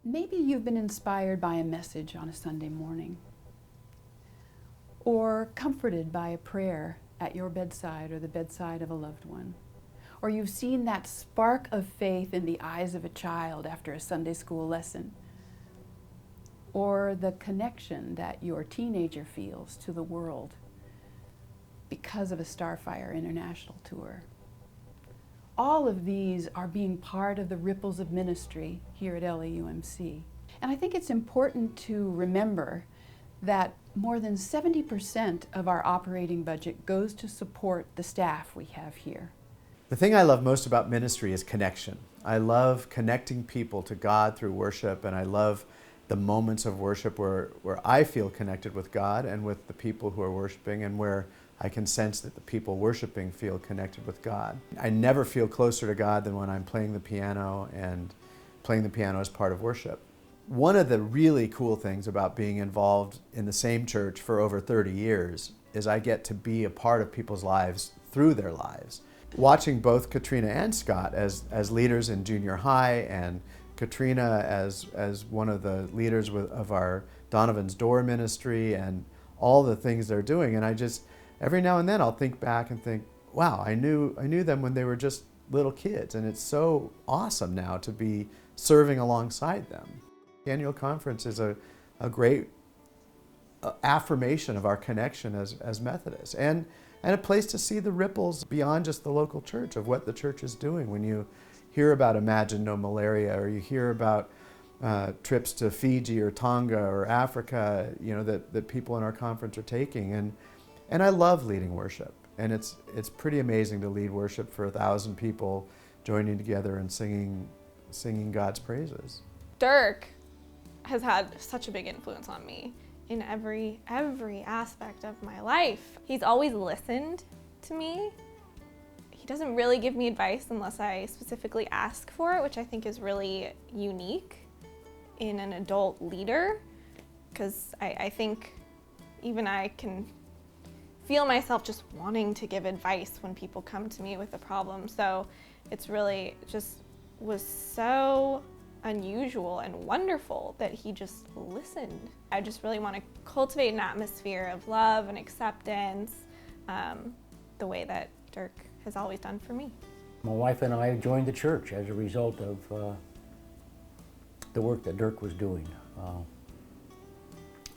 Maybe you've been inspired by a message on a Sunday morning, or comforted by a prayer at your bedside or the bedside of a loved one, or you've seen that spark of faith in the eyes of a child after a Sunday school lesson, or the connection that your teenager feels to the world because of a Starfire International tour. All of these are being part of the ripples of ministry here at LAUMC. And I think it's important to remember that more than 70% of our operating budget goes to support the staff we have here. The thing I love most about ministry is connection. I love connecting people to God through worship, and I love the moments of worship where I feel connected with God and with the people who are worshiping, and where I can sense that the people worshiping feel connected with God. I never feel closer to God than when I'm playing the piano, and playing the piano as part of worship. One of the really cool things about being involved in the same church for over 30 years is I get to be a part of people's lives through their lives. Watching both Katrina and Scott as leaders in junior high, and Katrina as one of the leaders of our Donovan's Door ministry, and all the things they're doing, and I just, every now and then I'll think back and think, wow, I knew them when they were just little kids, and it's so awesome now to be serving alongside them. The annual conference is a great affirmation of our connection as Methodists, and a place to see the ripples beyond just the local church of what the church is doing. When you hear about Imagine No Malaria, or you hear about trips to Fiji or Tonga or Africa, you know, that people in our conference are taking, and I love leading worship, and it's pretty amazing to lead worship for 1,000 people joining together and singing God's praises. Dirk has had such a big influence on me in every aspect of my life. He's always listened to me. He doesn't really give me advice unless I specifically ask for it, which I think is really unique in an adult leader, because I think even I can feel myself just wanting to give advice when people come to me with a problem. So it's really just was so unusual and wonderful that he just listened. I just really want to cultivate an atmosphere of love and acceptance, the way that Dirk has always done for me. My wife and I joined the church as a result of the work that Dirk was doing.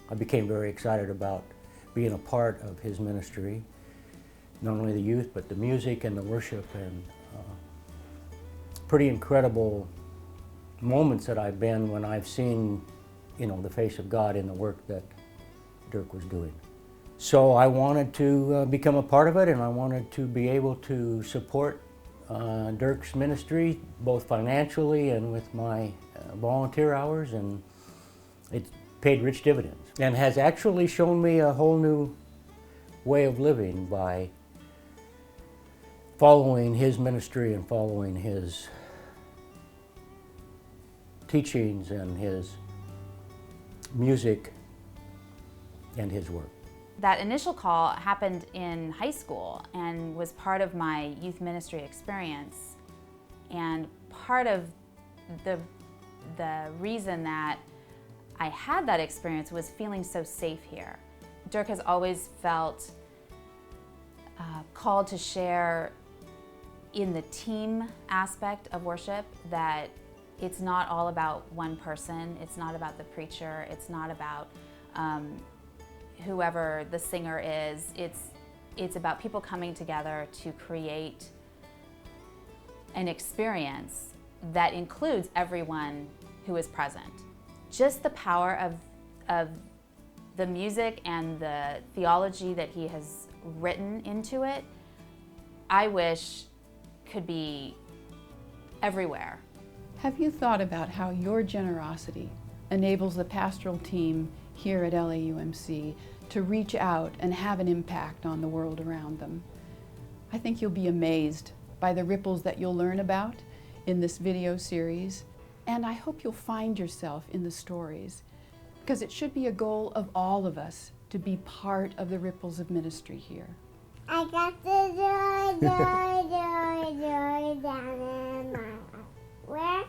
I became very excited about being a part of his ministry, not only the youth, but the music and the worship, and pretty incredible moments that I've been when I've seen, you know, the face of God in the work that Dirk was doing. So I wanted to become a part of it, and I wanted to be able to support Dirk's ministry, both financially and with my volunteer hours, and it paid rich dividends, and has actually shown me a whole new way of living by following his ministry and following his teachings and his music and his work. That initial call happened in high school and was part of my youth ministry experience. And part of the reason that I had that experience was feeling so safe here. Dirk has always felt called to share in the team aspect of worship, that it's not all about one person, it's not about the preacher, it's not about whoever the singer is, it's about people coming together to create an experience that includes everyone who is present. Just the power of the music and the theology that he has written into it, I wish could be everywhere. Have you thought about how your generosity enables the pastoral team here at LAUMC to reach out and have an impact on the world around them? I think you'll be amazed by the ripples that you'll learn about in this video series, and I hope you'll find yourself in the stories, because it should be a goal of all of us to be part of the ripples of ministry here. I got the joy down in my heart. Where?